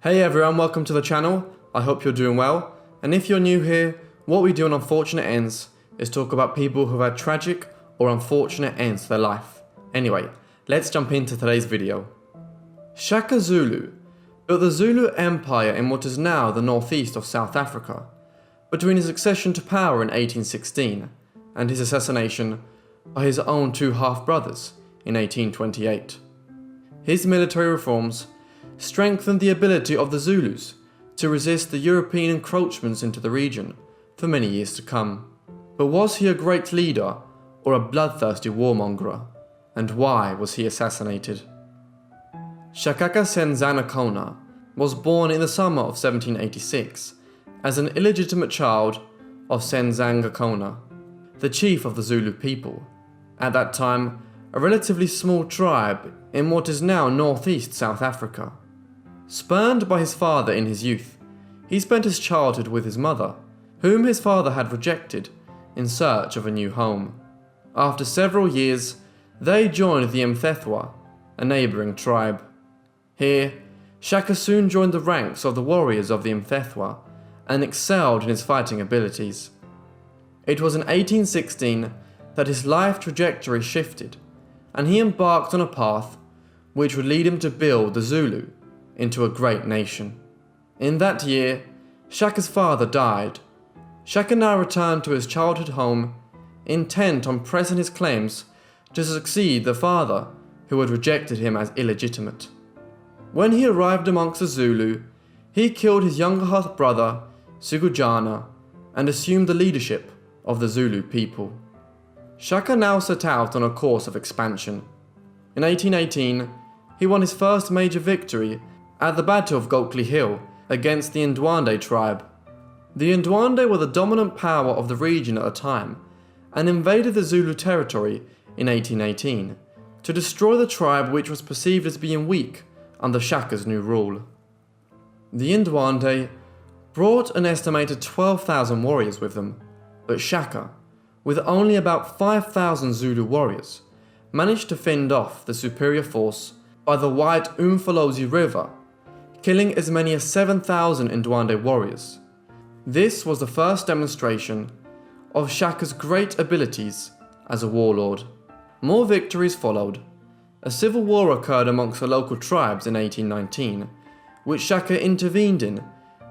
Hey everyone, welcome to the channel. I hope you're doing well. And if you're new here, what we do on Unfortunate Ends is talk about people who've had tragic or unfortunate ends to their life. Anyway, let's jump into today's video. Shaka Zulu built the Zulu Empire in what is now the northeast of South Africa, between his accession to power in 1816 and his assassination by his own two half-brothers in 1828. His military reforms strengthened the ability of the Zulus to resist the European encroachments into the region for many years to come. But was he a great leader or a bloodthirsty warmonger? And why was he assassinated? Shaka Zulu was born in the summer of 1786 as an illegitimate child of Senzangakona, the chief of the Zulu people, at that time a relatively small tribe in what is now northeast South Africa. Spurned by his father in his youth, he spent his childhood with his mother, whom his father had rejected in search of a new home. After several years, they joined the Mthethwa, a neighbouring tribe. Here, Shaka soon joined the ranks of the warriors of the Mthethwa and excelled in his fighting abilities. It was in 1816 that his life trajectory shifted, and he embarked on a path which would lead him to build the Zulu into a great nation. In that year, Shaka's father died. Shaka now returned to his childhood home, intent on pressing his claims to succeed the father who had rejected him as illegitimate. When he arrived amongst the Zulu, he killed his younger half-brother, Sigujana, and assumed the leadership of the Zulu people. Shaka now set out on a course of expansion. In 1818, he won his first major victory at the Battle of Goatley Hill against the Ndwande tribe. The Ndwande were the dominant power of the region at the time and invaded the Zulu territory in 1818 to destroy the tribe, which was perceived as being weak under Shaka's new rule. The Ndwande brought an estimated 12,000 warriors with them, but Shaka, with only about 5,000 Zulu warriors, managed to fend off the superior force by the wide Umfolozi River, killing as many as 7,000 Ndwande warriors. This was the first demonstration of Shaka's great abilities as a warlord. More victories followed. A civil war occurred amongst the local tribes in 1819, which Shaka intervened in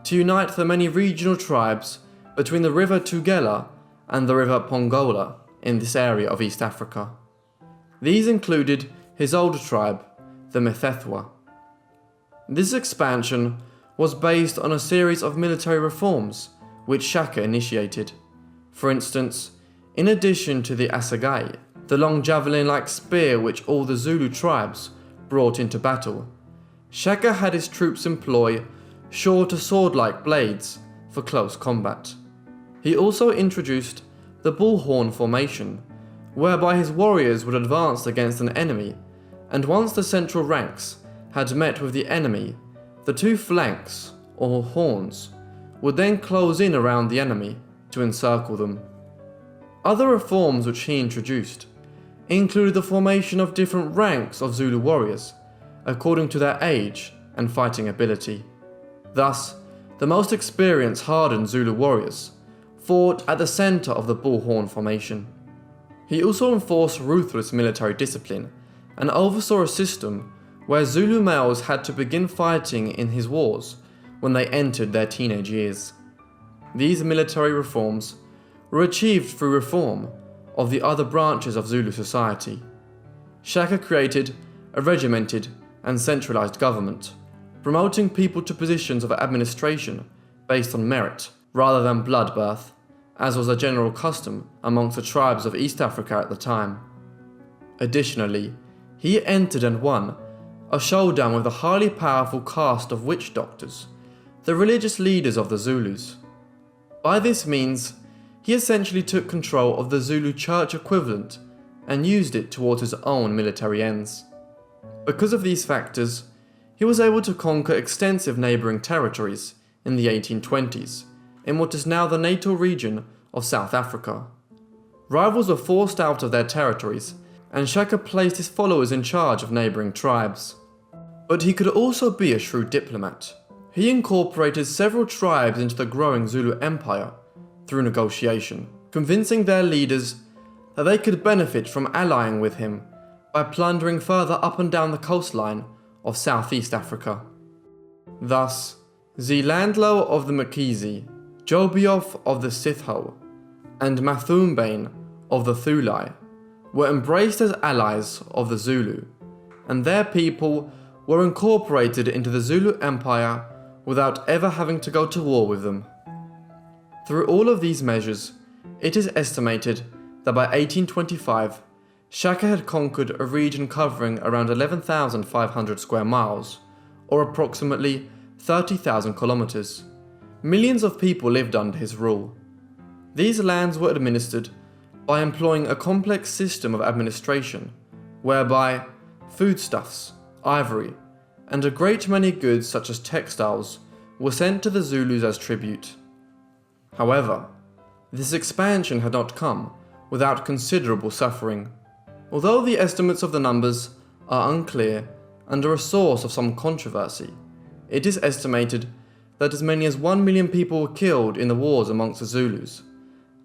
to unite the many regional tribes between the river Tugela and the river Pongola in this area of East Africa. These included his older tribe, the Mthethwa. This expansion was based on a series of military reforms which Shaka initiated. For instance, in addition to the assegai, the long javelin-like spear which all the Zulu tribes brought into battle, Shaka had his troops employ shorter sword-like blades for close combat. He also introduced the bullhorn formation, whereby his warriors would advance against an enemy, and once the central ranks had met with the enemy, the two flanks, or horns, would then close in around the enemy to encircle them. Other reforms which he introduced included the formation of different ranks of Zulu warriors, according to their age and fighting ability. Thus, the most experienced hardened Zulu warriors fought at the centre of the bullhorn formation. He also enforced ruthless military discipline and oversaw a system where Zulu males had to begin fighting in his wars when they entered their teenage years. These military reforms were achieved through reform of the other branches of Zulu society. Shaka created a regimented and centralised government, promoting people to positions of administration based on merit rather than bloodbirth, as was a general custom amongst the tribes of East Africa at the time. Additionally, he entered and won a showdown with a highly powerful caste of witch doctors, the religious leaders of the Zulus. By this means, he essentially took control of the Zulu church equivalent and used it towards his own military ends. Because of these factors, he was able to conquer extensive neighbouring territories in the 1820s, in what is now the natal region of South Africa. Rivals were forced out of their territories, and Shaka placed his followers in charge of neighbouring tribes. But he could also be a shrewd diplomat, He incorporated several tribes into the growing Zulu Empire through negotiation, convincing their leaders that they could benefit from allying with him by plundering further up and down the coastline of Southeast Africa. Thus, Zilandlo of the Mkhizi, Jobioth of the Sitho, and Mathumbane of the Thulai were embraced as allies of the Zulu, and their people were incorporated into the Zulu Empire without ever having to go to war with them. Through all of these measures, it is estimated that by 1825, Shaka had conquered a region covering around 11,500 square miles, or approximately 30,000 kilometers. Millions of people lived under his rule. These lands were administered by employing a complex system of administration, whereby foodstuffs, ivory, and a great many goods such as textiles were sent to the Zulus as tribute. However, this expansion had not come without considerable suffering. Although the estimates of the numbers are unclear and are a source of some controversy, it is estimated that as many as 1 million people were killed in the wars amongst the Zulus,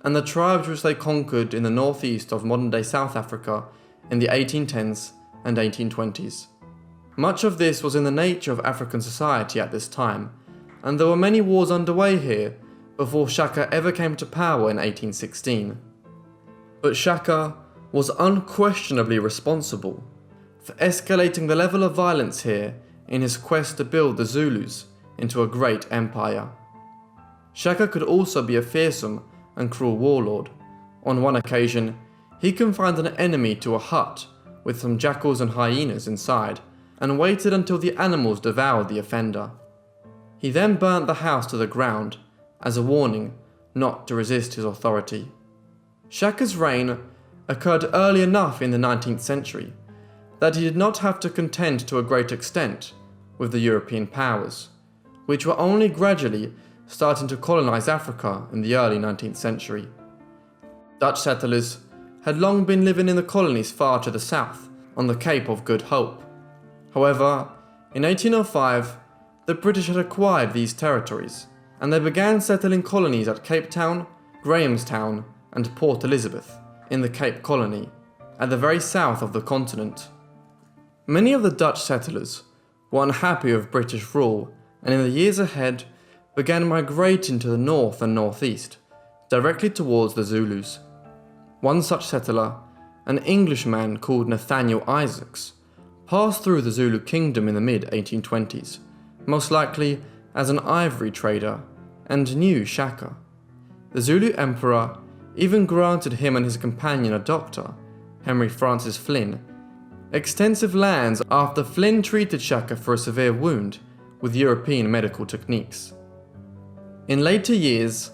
and the tribes which they conquered in the northeast of modern-day South Africa in the 1810s and 1820s. Much of this was in the nature of African society at this time, and there were many wars underway here before Shaka ever came to power in 1816. But Shaka was unquestionably responsible for escalating the level of violence here in his quest to build the Zulus into a great empire. Shaka could also be a fearsome and cruel warlord. On one occasion, he confined an enemy to a hut with some jackals and hyenas inside and waited until the animals devoured the offender. He then burnt the house to the ground as a warning not to resist his authority. Shaka's reign occurred early enough in the 19th century that he did not have to contend to a great extent with the European powers, which were only gradually starting to colonize Africa in the early 19th century. Dutch settlers had long been living in the colonies far to the south, on the Cape of Good Hope. However, in 1805, the British had acquired these territories, and they began settling colonies at Cape Town, Grahamstown, and Port Elizabeth in the Cape Colony, at the very south of the continent. Many of the Dutch settlers were unhappy with British rule, and in the years ahead began migrating to the north and northeast, directly towards the Zulus. One such settler, an Englishman called Nathaniel Isaacs, passed through the Zulu kingdom in the mid-1820s, most likely as an ivory trader, and knew Shaka. The Zulu Emperor even granted him and his companion a doctor, Henry Francis Flynn, extensive lands after Flynn treated Shaka for a severe wound with European medical techniques. In later years,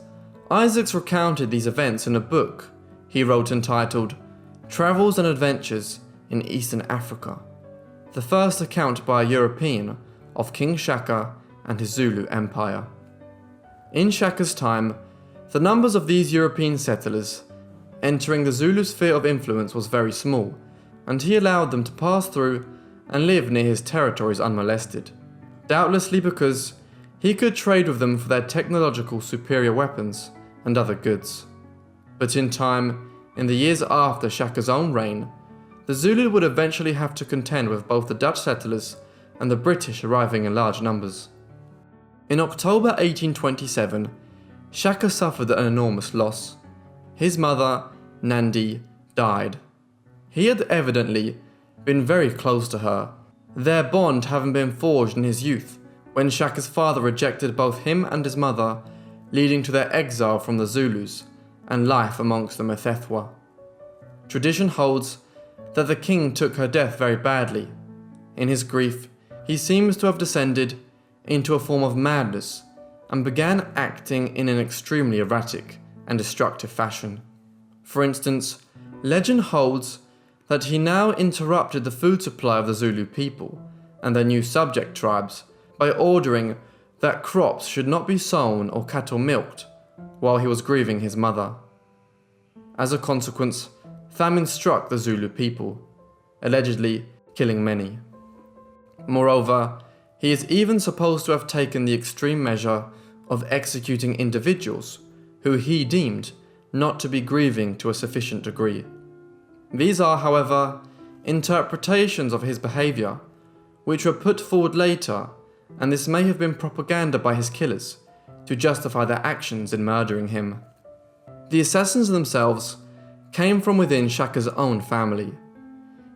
Isaacs recounted these events in a book he wrote entitled Travels and Adventures in Eastern Africa, the first account by a European of King Shaka and his Zulu Empire. In Shaka's time, the numbers of these European settlers entering the Zulu sphere of influence was very small, and he allowed them to pass through and live near his territories unmolested, doubtlessly because he could trade with them for their technological superior weapons and other goods. But in time, in the years after Shaka's own reign, the Zulu would eventually have to contend with both the Dutch settlers and the British arriving in large numbers. In October 1827, Shaka suffered an enormous loss. His mother, Nandi, died. He had evidently been very close to her, their bond having been forged in his youth, when Shaka's father rejected both him and his mother, leading to their exile from the Zulus and life amongst the Mthethwa. Tradition holds that the king took her death very badly. In his grief, he seems to have descended into a form of madness and began acting in an extremely erratic and destructive fashion. For instance, legend holds that he now interrupted the food supply of the Zulu people and their new subject tribes by ordering that crops should not be sown or cattle milked while he was grieving his mother. As a consequence, famine struck the Zulu people, allegedly killing many. Moreover, He is even supposed to have taken the extreme measure of executing individuals who he deemed not to be grieving to a sufficient degree. These are, however, interpretations of his behaviour, which were put forward later, and this may have been propaganda by his killers to justify their actions in murdering him. The assassins themselves came from within Shaka's own family.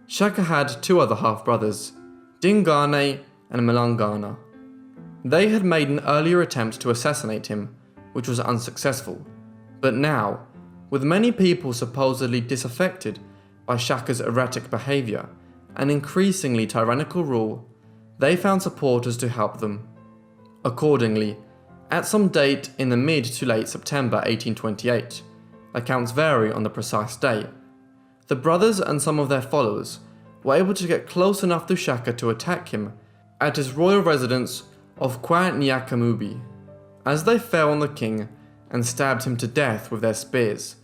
Shaka had two other half-brothers, Dingane and Malangana. They had made an earlier attempt to assassinate him, which was unsuccessful, but now, with many people supposedly disaffected by Shaka's erratic behaviour and increasingly tyrannical rule, they found supporters to help them. Accordingly, at some date in the mid to late September 1828, accounts vary on the precise day, the brothers and some of their followers were able to get close enough to Shaka to attack him at his royal residence of Nyakamubi. As they fell on the king and stabbed him to death with their spears,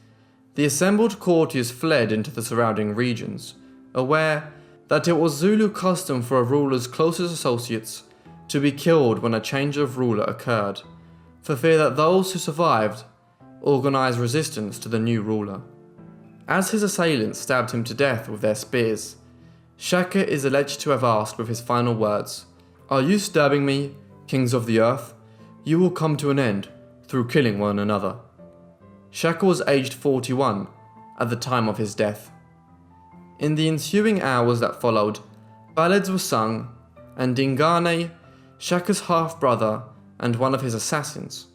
the assembled courtiers fled into the surrounding regions, aware that it was Zulu custom for a ruler's closest associates to be killed when a change of ruler occurred, for fear that those who survived organised resistance to the new ruler. As his assailants stabbed him to death with their spears, Shaka is alleged to have asked with his final words, "Are you stabbing me, kings of the earth? You will come to an end through killing one another." Shaka was aged 41 at the time of his death. In the ensuing hours that followed, ballads were sung, and Dingane, Shaka's half-brother and one of his assassins,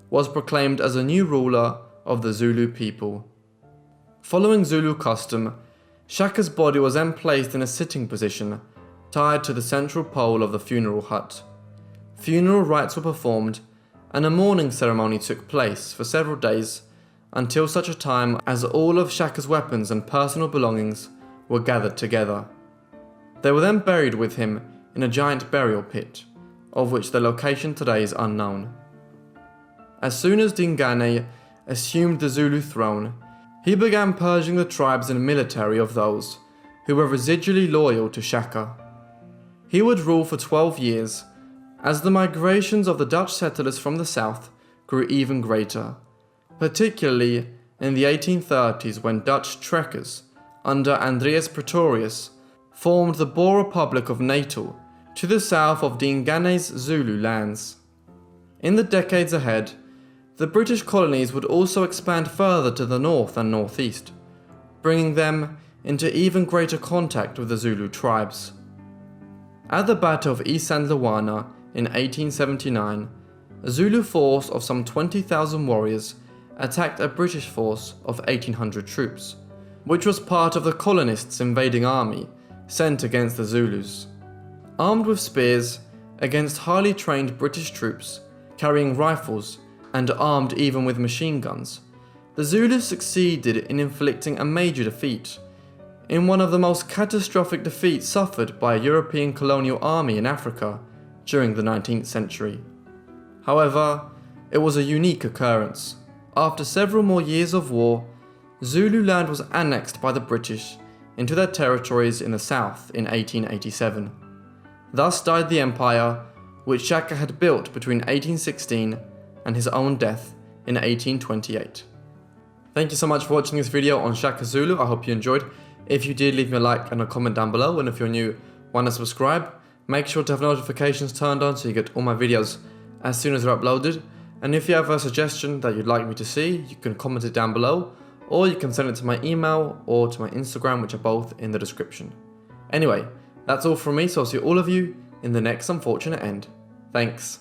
was proclaimed as a new ruler of the Zulu people. Following Zulu custom, Shaka's body was then placed in a sitting position, tied to the central pole of the funeral hut. Funeral rites were performed, and a mourning ceremony took place for several days until such a time as all of Shaka's weapons and personal belongings were gathered together. They were then buried with him in a giant burial pit, of which the location today is unknown. As soon as Dingane assumed the Zulu throne, he began purging the tribes and military of those who were residually loyal to Shaka. He would rule for 12 years, as the migrations of the Dutch settlers from the south grew even greater, particularly in the 1830s when Dutch trekkers under Andreas Pretorius formed the Boer Republic of Natal to the south of Dingane's Zulu lands. In the decades ahead, the British colonies would also expand further to the north and northeast, bringing them into even greater contact with the Zulu tribes. At the Battle of Isand Luwana in 1879, a Zulu force of some 20,000 warriors attacked a British force of 1,800 troops, which was part of the colonists' invading army sent against the Zulus. Armed with spears against highly trained British troops carrying rifles and armed even with machine guns, the Zulus succeeded in inflicting a major defeat, in one of the most catastrophic defeats suffered by a European colonial army in Africa during the 19th century. However, it was a unique occurrence. After several more years of war, Zululand was annexed by the British into their territories in the south in 1887. Thus died the empire which Shaka had built between 1816 and his own death in 1828. Thank you so much for watching this video on Shaka Zulu. I hope you enjoyed. If you did, leave me a like and a comment down below, and if you're new, want to subscribe, make sure to have notifications turned on so you get all my videos as soon as they're uploaded. And if you have a suggestion that you'd like me to see, you can comment it down below, or you can send it to my email or to my Instagram, which are both in the description. Anyway, that's all from me, so I'll see all of you in the next unfortunate end. Thanks.